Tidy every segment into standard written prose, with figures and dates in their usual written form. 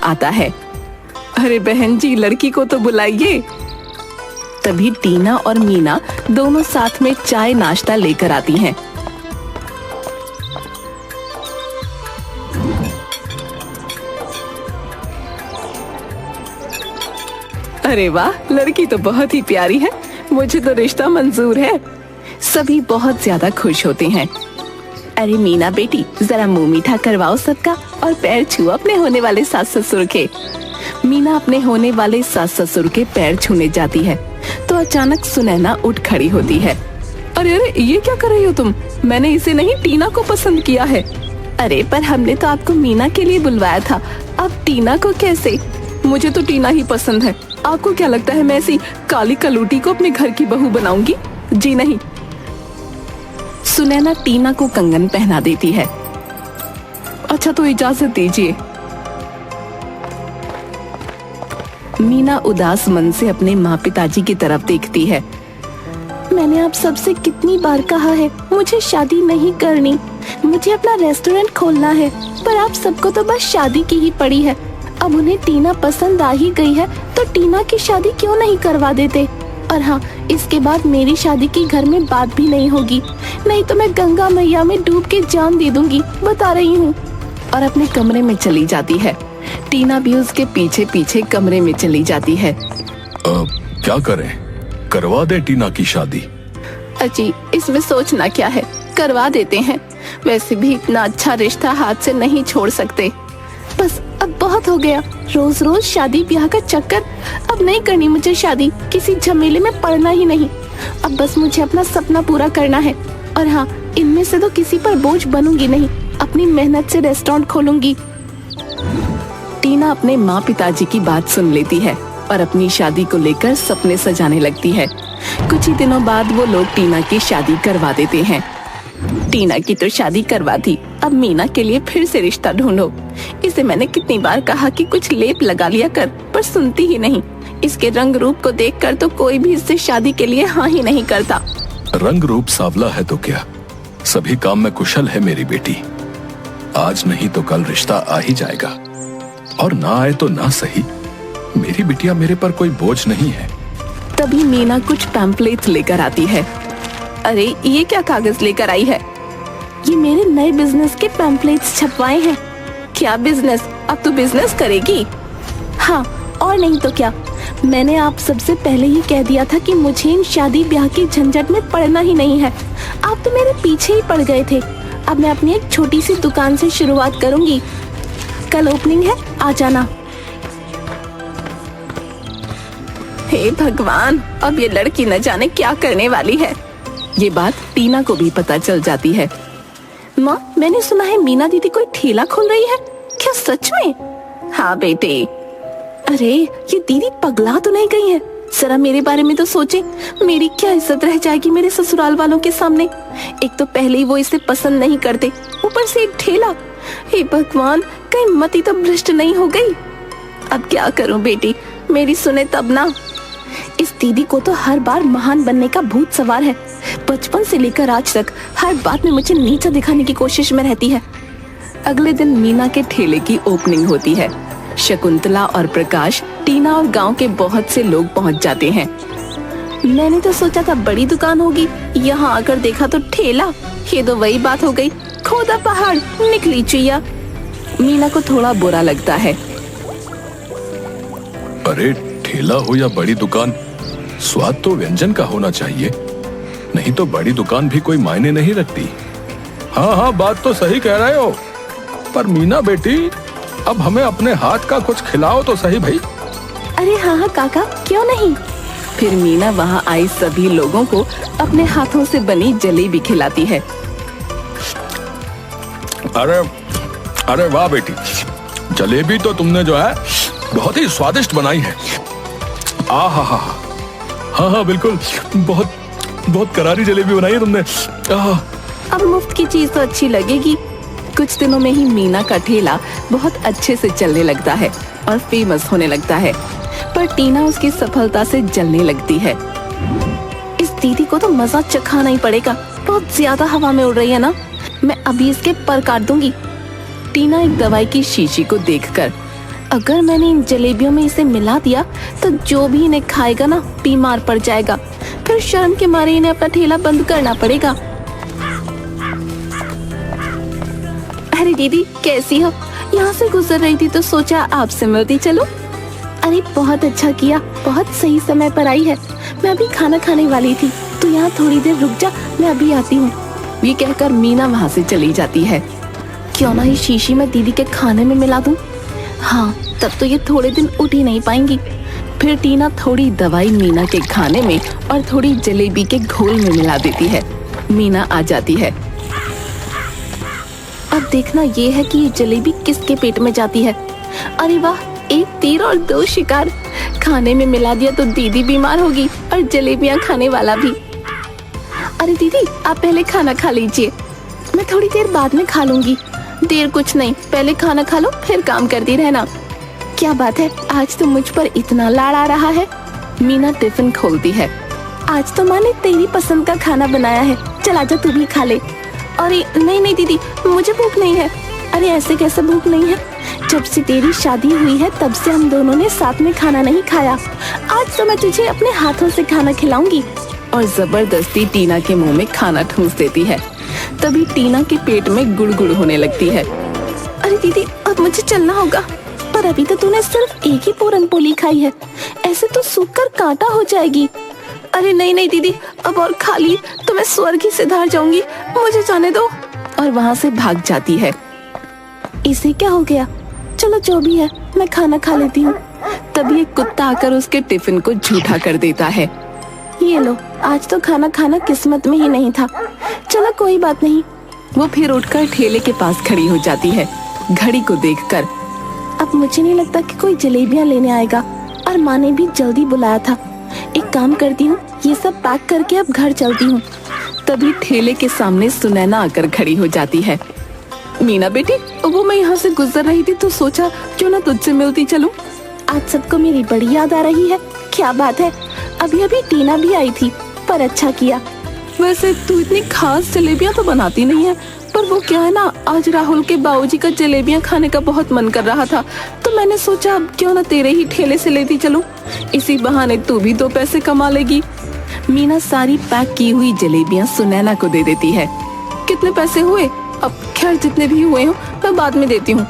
आता है। अरे बहन जी, लड़की को तो बुलाइए। तभी टीना और मीना दोनों साथ में चाय नाश्ता लेकर आती हैं। अरे वाह, लड़की तो बहुत ही प्यारी है, मुझे तो रिश्ता मंजूर है। सभी बहुत ज्यादा खुश होते हैं। अरे मीना बेटी, जरा मुंह मीठा करवाओ सबका और पैर छुओ अपने होने वाले सास ससुर के। मीना अपने होने वाले सास ससुर के पैर छूने जाती है तो अचानक सुनैना उठ खड़ी होती है। अरे अरे, ये क्या कर रही हो तुम? मैंने इसे नहीं, टीना को पसंद किया है। अरे पर हमने तो आपको मीना के लिए बुलवाया था, अब टीना को कैसे? मुझे तो टीना ही पसंद है। आपको क्या लगता है मैं ऐसी काली कलूटी को अपने घर की बहू बनाऊंगी? जी नहीं। सुनैना टीना को कंगन पहना देती है। अच्छा तो इजाजत दीजिए। मीना उदास मन से अपने माँ पिताजी की तरफ देखती है। मैंने आप सबसे कितनी बार कहा है मुझे शादी नहीं करनी, मुझे अपना रेस्टोरेंट खोलना है, पर आप सबको तो बस शादी की ही पड़ी है। अब उन्हें टीना पसंद आ ही गई है तो टीना की शादी क्यों नहीं करवा देते? और हाँ, इसके बाद मेरी शादी की घर में बात भी नहीं होगी, नहीं तो मैं गंगा मैया में डूब के जान दे दूंगी, बता रही हूँ। और अपने कमरे में चली जाती है। टीना भी उसके पीछे पीछे कमरे में चली जाती है। क्या करें? करवा दे टीना की शादी। अजी, इसमें सोचना क्या है, करवा देते हैं। वैसे भी इतना अच्छा रिश्ता हाथ से नहीं छोड़ सकते। बस अब बहुत हो गया, रोज रोज शादी ब्याह का चक्कर। अब नहीं करनी मुझे शादी, किसी झमेले में पड़ना ही नहीं। अब बस मुझे अपना सपना पूरा करना है। और हाँ, इनमें से तो किसी पर बोझ बनूंगी नहीं, अपनी मेहनत से रेस्टोरेंट खोलूंगी। टीना अपने माँ पिताजी की बात सुन लेती है और अपनी शादी को लेकर सपने सजाने लगती है। कुछ ही दिनों बाद वो लोग टीना की शादी करवा देते हैं। टीना की तो शादी करवा दी, अब मीना के लिए फिर से रिश्ता ढूंढो। इसे मैंने कितनी बार कहा कि कुछ लेप लगा लिया कर, पर सुनती ही नहीं। इसके रंग रूप को देखकर तो कोई भी इससे शादी के लिए हाँ ही नहीं करता। रंग रूप सांवला है तो क्या, सभी काम में कुशल है मेरी बेटी। आज नहीं तो कल रिश्ता आ ही जाएगा, और ना आए तो ना सही, मेरी बिटिया मेरे पर कोई बोझ नहीं है। तभी मीना कुछ पैम्पलेट्स लेकर आती है। अरे ये क्या कागज लेकर आई है? ये मेरे नए बिजनेस के पैम्पलेट्स छपवाए हैं। क्या बिजनेस? अब तो बिजनेस करेगी? हाँ, और नहीं तो क्या। मैंने आप सबसे पहले ही कह दिया था कि मुझे इन शादी ब्याह की झंझट में पड़ना ही नहीं है। आप तो मेरे पीछे ही पड़ गए थे। अब मैं अपनी एक छोटी सी दुकान से शुरुआत करूंगी, कल ओपनिंग है, आ जाना। हे भगवान, अब ये लड़की न जाने क्या करने वाली है। ये बात टीना को भी पता चल जाती है। माँ, मैंने सुना है मीना दीदी कोई ठेला खोल रही है, क्या सच में? हाँ बेटे। अरे ये दीदी पगला तो नहीं गई है? जरा मेरे बारे में तो सोचे, मेरी क्या इज्जत रह जाएगी मेरे ससुराल वालों के सामने। एक तो पहले ही वो इसे पसंद नहीं करते, ऊपर से एक ठेला। हे भगवान, कहीं मती तो भ्रष्ट नहीं हो गई। अब क्या करूं बेटी, मेरी सुने तब ना। इस दीदी को तो हर बार महान बनने का भूत सवार है। बचपन से लेकर आज तक हर बात में मुझे नीचा दिखाने की कोशिश में रहती है। अगले दिन मीना के ठेले की ओपनिंग होती है। शकुंतला और प्रकाश, टीना और गांव के बहुत से लोग पहुंच जाते हैं। मैंने तो सोचा था बड़ी दुकान होगी, यहाँ आकर देखा तो ठेला। ये तो वही बात हो गई, खोदा पहाड़ निकली चुईया। मीना को थोड़ा बुरा लगता है। अरे ठेला हो या बड़ी दुकान, स्वाद तो व्यंजन का होना चाहिए, नहीं तो बड़ी दुकान भी कोई मायने नहीं रखती। हाँ हाँ, बात तो सही कह रहे हो, पर मीना बेटी अब हमें अपने हाथ का कुछ खिलाओ तो सही भाई। अरे हाँ हाँ काका, क्यों नहीं। फिर मीना वहाँ आई सभी लोगों को अपने हाथों से बनी जलेबी खिलाती है। अरे अरे वाह बेटी, जलेबी तो तुमने जो है बहुत ही स्वादिष्ट बनाई है। हाँ हाँ बिल्कुल, बहुत बहुत करारी जलेबी बनाई है तुमने। अब मुफ्त की चीज तो अच्छी लगेगी। कुछ दिनों में ही मीना का ठेला बहुत अच्छे से चलने लगता है और फेमस होने लगता है, पर टीना उसकी सफलता से जलने लगती है। इस दीदी को तो मजा चखाना ही पड़ेगा, बहुत ज्यादा हवा में उड़ रही है ना। मैं अभी इसके पर काट दूंगी। टीना एक दवाई की शीशी को देखकर अगर मैंने इन जलेबियों में इसे मिला दिया तो जो भी इन्हें खाएगा ना बीमार पड़ जाएगा। फिर शर्म के मारे इन्हें अपना ठेला बंद करना पड़ेगा। अरे दीदी कैसी हो? यहाँ से गुजर रही थी तो सोचा आपसे मिलती चलो। अरे बहुत अच्छा किया, बहुत सही समय पर आई है। मैं अभी खाना खाने वाली थी, तो यहाँ थोड़ी देर रुक जा, मैं अभी आती हूँ। ये कहकर मीना वहाँ से चली जाती है। क्यों ना ये शीशी में दीदी के खाने में मिला दूं? हाँ, तब तो ये थोड़े दिन उठ ही नहीं पाएंगी। फिर टीना थोड़ी दवाई मीना के खाने में और थोड़ी जलेबी के घोल में मिला देती है। मीना आ जाती है। अब देखना ये है कि ये जलेबी किसके पेट में जाती है। अरे वाह, एक तीर और दो शिकार। खाने में मिला दिया तो दीदी बीमार होगी और जलेबियां खाने वाला भी। अरे दीदी आप पहले खाना खा लीजिए, मैं थोड़ी देर बाद में खा लूंगी। देर कुछ नहीं, पहले खाना खा लो फिर काम करती रहना। क्या बात है, आज तो मुझ पर इतना लाड़ आ रहा है। मीना टिफिन खोलती है। आज तो माँ ने तेरी पसंद का खाना बनाया है, चल आजा तू भी खा ले। अरे नहीं नहीं दीदी, मुझे भूख नहीं है। अरे ऐसे कैसे भूख नहीं है? जब से तेरी शादी हुई है तब से हम दोनों ने साथ में खाना नहीं खाया। आज तो मैं तुझे अपने हाथों से खाना खिलाऊंगी। और जबरदस्ती टीना के मुंह में खाना ठूंस देती है। तभी टीना के पेट में गुड़गुड़ होने लगती है। अरे दीदी अब मुझे चलना होगा, पर अभी तो तूने सिर्फ एक ही पूरन पोली खाई है, ऐसे तो सूख कर कांटा हो जाएगी। अरे नहीं नहीं दीदी, अब और खा ली तो मैं स्वर्ग ही सिधार जाऊंगी, मुझे जाने दो। और वहाँ से भाग जाती है। इसे क्या हो गया? चलो जो भी है, मैं खाना खा लेती हूँ। तभी एक कुत्ता आकर उसके टिफिन को झूठा कर देता है। ये लो, आज तो खाना खाना किस्मत में ही नहीं था। चलो कोई बात नहीं। वो फिर उठकर ठेले के पास खड़ी हो जाती है, घड़ी को देखकर। अब मुझे नहीं लगता कि कोई जलेबियां लेने आएगा, और माँ ने भी जल्दी बुलाया था। एक काम करती हूँ, ये सब पैक करके अब घर चलती हूँ। तभी ठेले के सामने सुनैना आकर खड़ी हो जाती है। मीना बेटी, वो मैं यहाँ से गुजर रही थी तो सोचा क्यों ना तुझसे मिलती चलूं। आज सबको मेरी बड़ी याद आ रही है। क्या बात है, अभी अभी टीना भी आई थी, पर अच्छा किया। वैसे तू इतनी खास जलेबियां तो बनाती नहीं है, पर वो क्या है ना, आज राहुल के बाबूजी का जलेबियां खाने का बहुत मन कर रहा था, तो मैंने सोचा अब क्यों ना तेरे ही ठेले से लेती चलूं। इसी बहाने तू भी 2 पैसे कमा लेगी। मीना सारी पैक की हुई जलेबियां सुनैना को दे देती है। कितने पैसे हुए? अब खैर जितने भी हुए हो मैं बाद में देती हूँ।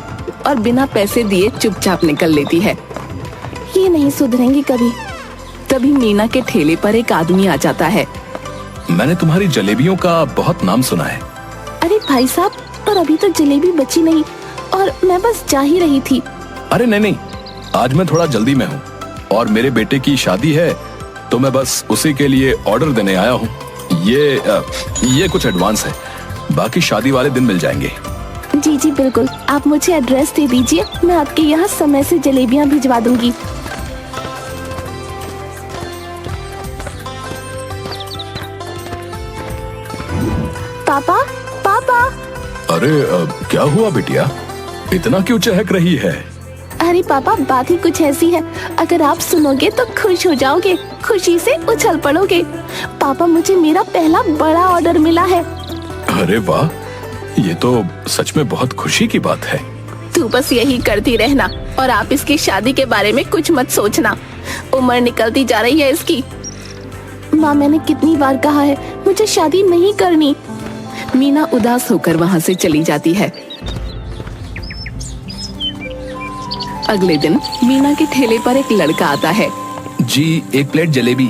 और बिना पैसे दिए चुपचाप निकल लेती है। ये नहीं सुधरेंगी कभी। तभी मीना के ठेले पर एक आदमी आ जाता है। मैंने तुम्हारी जलेबियों का बहुत नाम सुना है। अरे भाई साहब, पर अभी तो जलेबी बची नहीं, और मैं बस जा ही रही थी। अरे नहीं नहीं, आज मैं थोड़ा जल्दी में हूँ और मेरे बेटे की शादी है, तो मैं बस उसी के लिए ऑर्डर देने आया हूँ। ये कुछ एडवांस है, बाकी शादी वाले दिन मिल जाएंगे। जी जी बिल्कुल, आप मुझे एड्रेस दे दीजिए, मैं आपके यहाँ समय से जलेबियाँ भिजवा दूंगी। पापा पापा। अरे क्या हुआ बिटिया, इतना क्यों चहक रही है? अरे पापा, बात ही कुछ ऐसी है, अगर आप सुनोगे तो खुश हो जाओगे, खुशी से उछल पड़ोगे। पापा, मुझे मेरा पहला बड़ा ऑर्डर मिला है। अरे वाह, ये तो सच में बहुत खुशी की बात है। तू बस यही करती रहना, और आप इसकी शादी के बारे में कुछ मत सोचना, उम्र निकलती जा रही है इसकी। माँ, मैंने कितनी बार कहा है मुझे शादी नहीं करनी। मीना उदास होकर वहाँ से चली जाती है। अगले दिन मीना के ठेले पर एक लड़का आता है। जी, 1 प्लेट जलेबी।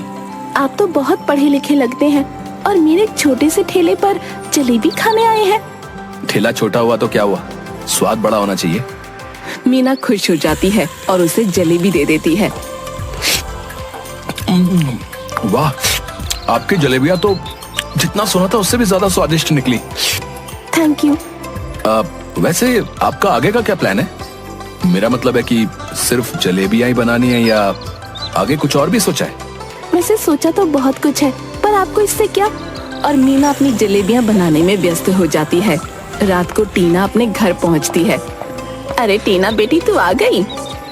आप तो बहुत पढ़े लिखे लगते हैं, और मेरे छोटे से ठेले पर जलेबी खाने आए हैं। ठेला छोटा हुआ तो क्या हुआ, स्वाद बड़ा होना चाहिए। मीना खुश हो जाती है और उसे जलेबी दे देती है। वाह, आपकी जलेबियां तो जितना सुना था उससे भी ज्यादा स्वादिष्ट निकली। Thank you. वैसे आपका आगे का क्या प्लान है? मेरा मतलब है कि सिर्फ जलेबियां ही बनानी है या आगे कुछ और भी सोचा है? वैसे सोचा तो बहुत कुछ है, पर आपको इससे क्या? और मीना अपनी जलेबियां बनाने में व्यस्त हो जाती है। रात को टीना अपने घर पहुंचती है। अरे टीना बेटी, तू आ गई?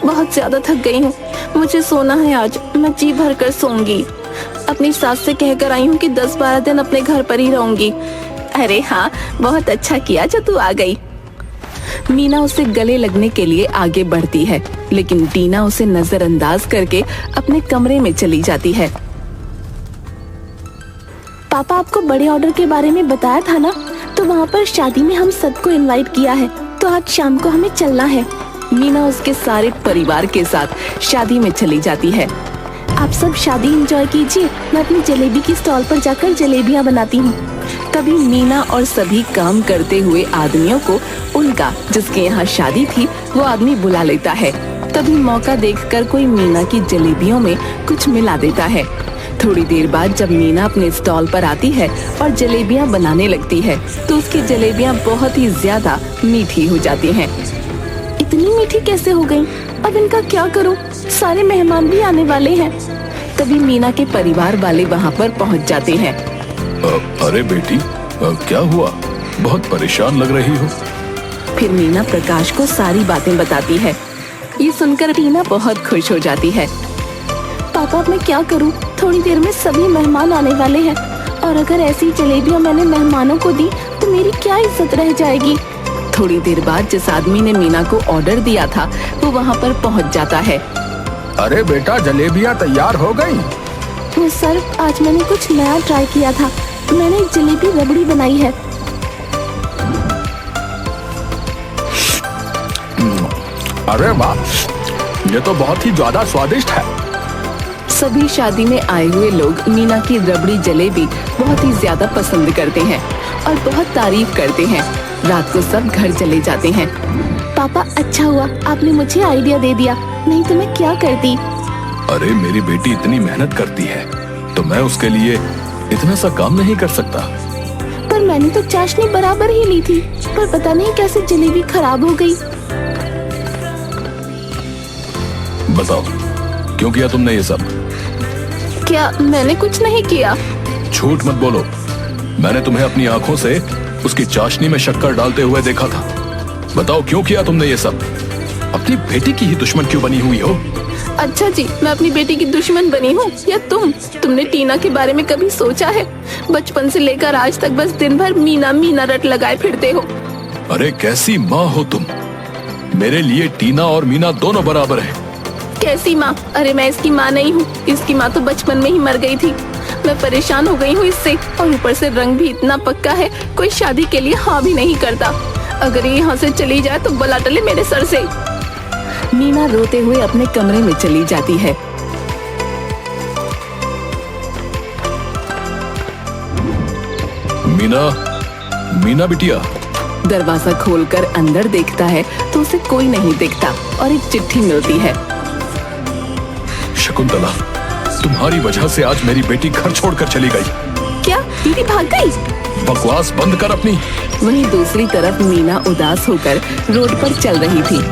बहुत ज्यादा थक गई हूँ, मुझे सोना है आज, मैं जी भर कर सोऊंगी। अपनी सास से कहकर आई हूँ कि 10-12 दिन अपने घर पर ही रहूंगी। अरे हाँ, बहुत अच्छा किया जो तू आ गई। मीना उसे गले लगने के लिए आगे बढ़ती है, लेकिन टीना उसे नजरअंदाज करके अपने कमरे में चली जाती है। पापा आपको बड़े ऑर्डर के बारे में बताया था ना, तो वहाँ पर शादी में हम सबको इनवाइट किया है, तो आज शाम को हमें चलना है। मीना उसके सारे परिवार के साथ शादी में चली जाती है। आप सब शादी एंजॉय कीजिए, मैं अपनी जलेबी की स्टॉल पर जाकर जलेबियाँ बनाती हूँ। तभी मीना और सभी काम करते हुए आदमियों को उनका जिसके यहाँ शादी थी वो आदमी बुला लेता है। तभी मौका देखकर कोई मीना की जलेबियों में कुछ मिला देता है। थोड़ी देर बाद जब मीना अपने स्टॉल पर आती है और जलेबियाँ बनाने लगती है तो उसकी जलेबियाँ बहुत ही ज्यादा मीठी हो जाती हैं। इतनी मीठी कैसे हो गई? अब इनका क्या करूं? सारे मेहमान भी आने वाले हैं। तभी मीना के परिवार वाले वहाँ पर पहुँच जाते हैं। अरे बेटी, क्या हुआ? बहुत परेशान लग रही हो। फिर मीना प्रकाश को सारी बातें बताती है। ये सुनकर टीना बहुत खुश हो जाती है। पापा अब मैं क्या करूं? थोड़ी देर में सभी मेहमान आने वाले हैं और अगर ऐसी जलेबियां मैंने मेहमानों को दी तो मेरी क्या इज्जत रह जाएगी। थोड़ी देर बाद जिस आदमी ने मीना को ऑर्डर दिया था वो वहाँ पर पहुँच जाता है। अरे बेटा, जलेबियाँ तैयार हो गई? वो सर, आज मैंने कुछ नया ट्राई किया था, मैंने एक जलेबी रबड़ी बनाई है। अरे वाह, ये तो बहुत ही ज्यादा स्वादिष्ट है। सभी शादी में आए हुए लोग मीना की रबड़ी जलेबी बहुत ही ज्यादा पसंद करते हैं और बहुत तारीफ करते हैं। रात को सब घर चले जाते हैं। पापा, अच्छा हुआ आपने मुझे आइडिया दे दिया, नहीं तो मैं क्या करती। अरे मेरी बेटी इतनी मेहनत करती है तो मैं उसके लिए इतना सा काम नहीं कर सकता। पर मैंने तो चाशनी बराबर ही ली थी, पर पता नहीं कैसे जलेबी खराब हो गई। बताओ, क्यों किया तुमने ये सब? क्या मैंने कुछ नहीं किया? झूठ मत बोलो। मैंने तुम्हें अपनी आंखों से उसकी चाशनी में शक्कर डालते हुए देखा था। बताओ, क्यों किया तुमने ये सब? अपनी बेटी की ही दुश्मन क्यों बनी हुई हो? अच्छा जी, मैं अपनी बेटी की दुश्मन बनी हूँ या तुमने टीना के बारे में कभी सोचा है? बचपन से लेकर आज तक बस दिन भर मीना मीना रट लगाए फिरते हो। अरे कैसी माँ हो तुम? मेरे लिए टीना और मीना दोनों बराबर हैं। कैसी माँ? अरे मैं इसकी माँ नहीं हूँ, इसकी माँ तो बचपन में ही मर गई थी। मैं परेशान हो गई हूँ इससे, और ऊपर से रंग भी इतना पक्का है, कोई शादी के लिए हाँ भी नहीं करता। अगर ये यहाँ से चली जाए तो बला टले मेरे सर से। मीना रोते हुए अपने कमरे में चली जाती है। मीना बिटिया। दरवाजा खोलकर अंदर देखता है तो उसे कोई नहीं दिखता और एक चिट्ठी मिलती है। शकुंतला, तुम्हारी वजह से आज मेरी बेटी घर छोड़कर चली गई। क्या दीदी भाग गई? बकवास बंद कर अपनी। वहीं दूसरी तरफ मीना उदास होकर रोड पर चल रही थी।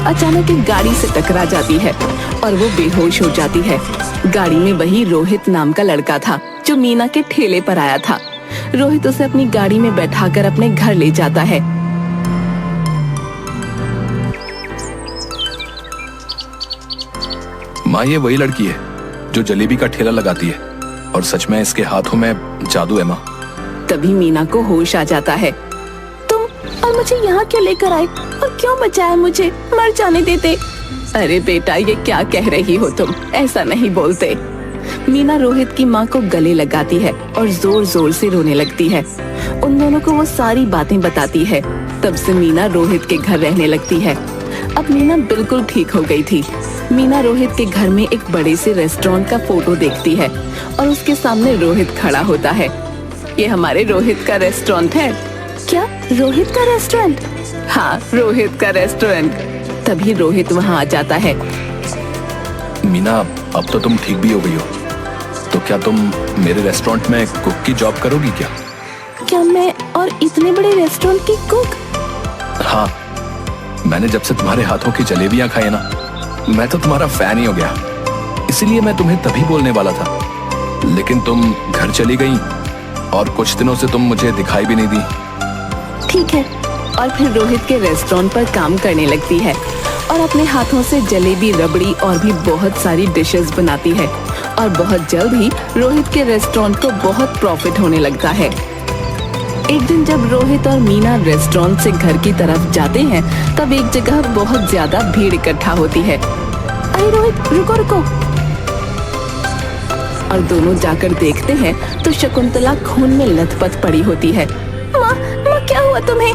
अचानक एक गाड़ी से टकरा जाती है और वो बेहोश हो जाती है। गाड़ी में वही रोहित नाम का लड़का था जो मीना के ठेले पर आया था। रोहित उसे अपनी गाड़ी में बैठाकर अपने घर ले जाता है। माँ, ये वही लड़की है जो जलेबी का ठेला लगाती है, और सच में इसके हाथों में जादू है माँ। तभी मीना को होश आ जाता है। तुम और मुझे यहाँ क्यों लेकर आए और क्यों बचाया मुझे? मर जाने देते। अरे बेटा, ये क्या कह रही हो तुम? ऐसा नहीं बोलते। मीना रोहित की माँ को गले लगाती है और जोर जोर से रोने लगती है। उन दोनों को वो सारी बातें बताती है। तब से मीना रोहित के घर रहने लगती है। अब मीना बिल्कुल ठीक हो गई थी। मीना रोहित के घर में एक बड़े से रेस्टोरेंट का फोटो देखती है और उसके सामने रोहित खड़ा होता है। ये हमारे रोहित का रेस्टोरेंट है। क्या रोहित का रेस्टोरेंट? हाँ, रोहित का रेस्टोरेंट। तभी रोहित वहाँ आ जाता है। मीना, अब तो तुम ठीक भी हो गई हो, तो क्या तुम मेरे रेस्टोरेंट में कुक की जॉब करोगी क्या? क्या मैं और इतने बड़े रेस्टोरेंट की कुक? हाँ, मैंने जब से तुम्हारे हाथों की जलेबियां खाई ना, मैं तो तुम्हारा फैन ही हो गया। इसीलिए मैं तुम्हें तभी बोलने वाला था, लेकिन तुम घर चली गई और कुछ दिनों से तुम मुझे दिखाई भी नहीं दी। ठीक है। और फिर रोहित के रेस्टोरेंट पर काम करने लगती है और अपने हाथों से जलेबी, रबड़ी और भी बहुत सारी डिशेस बनाती है। और बहुत जल्द ही रोहित के रेस्टोरेंट को बहुत प्रॉफिट होने लगता है। एक दिन जब रोहित और मीना रेस्टोरेंट से घर की तरफ जाते हैं तब एक जगह बहुत ज्यादा भीड़ इकट्ठा होती है। अरे रोहित, रुको रुको। और दोनों जाकर देखते हैं तो शकुंतला खून में लथपथ पड़ी होती है। माँ, क्या हुआ तुम्हें?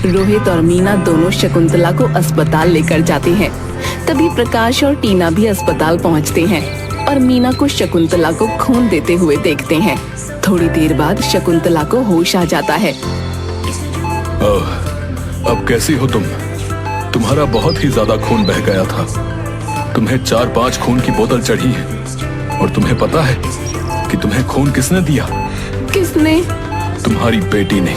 रोहित और मीना दोनों शकुंतला को अस्पताल लेकर जाते हैं। तभी प्रकाश और टीना भी अस्पताल पहुंचते हैं और मीना को शकुंतला को खून देते हुए देखते हैं। थोड़ी देर बाद शकुंतला को होश आ जाता है। अब कैसी हो तुम? तुम्हारा बहुत ही ज्यादा खून बह गया था। तुम्हें 4-5 खून की बोतल चढ़ी है। और तुम्हें पता है कि तुम्हें खून किसने दिया? किसने? तुम्हारी बेटी ने।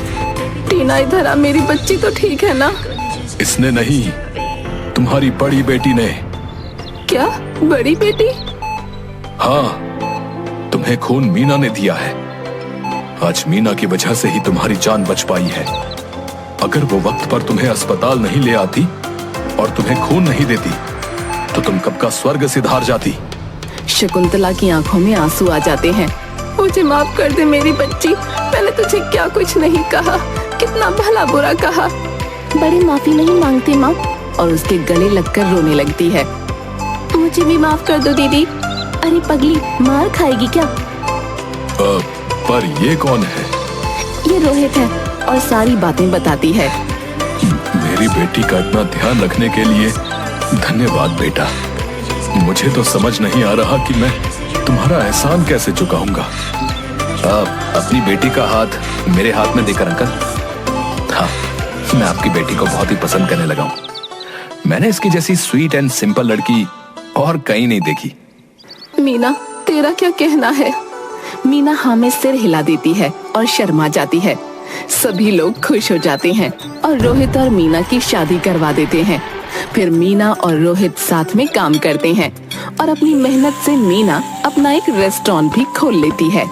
टीना, इधर आ, मेरी बच्ची तो ठीक है ना? इसने नहीं, तुम्हारी बड़ी बेटी ने। क्या बड़ी बेटी? हाँ, तुम्हें खून मीना ने दिया है। आज मीना की वजह से ही तुम्हारी जान बच पाई है। अगर वो वक्त पर तुम्हें अस्पताल नहीं ले आती और तुम्हें खून नहीं देती तो तुम कब का स्वर्ग सिधार जाती। शकुंतला की आंखों में आंसू आ जाते हैं। मुझे माफ कर दे मेरी बच्ची, मैंने तुझे क्या कुछ नहीं कहा, कितना भला बुरा कहा। बड़ी माफी नहीं मांगती माँ। और उसके गले लगकर रोने लगती है। मुझे भी माफ कर दो दीदी। अरे पगली, मार खाएगी क्या? पर ये कौन है? ये रोहित है और सारी बातें बताती है। मेरी बेटी का इतना ध्यान रखने के लिए धन्यवाद बेटा। मुझे तो समझ नहीं आ रहा कि मैं तुम्हारा एहसान कैसे चुकाऊंगा। अपनी बेटी का हाथ मेरे हाथ में देकर अंकल। हाँ, मैं आपकी बेटी को बहुत ही पसंद करने लगा हूँ। मैंने इसकी जैसी स्वीट एंड सिंपल लड़की और कहीं नहीं देखी। मीना, तेरा क्या कहना है? मीना हाँ में सिर हिला देती है और शर्मा जाती है। सभी लोग खुश हो जाते हैं और रोहित और मीना की शादी करवा देते हैं। फिर मीना और रोहित साथ में काम करते हैं और अपनी मेहनत से मीना अपना एक रेस्टोरेंट भी खोल लेती है।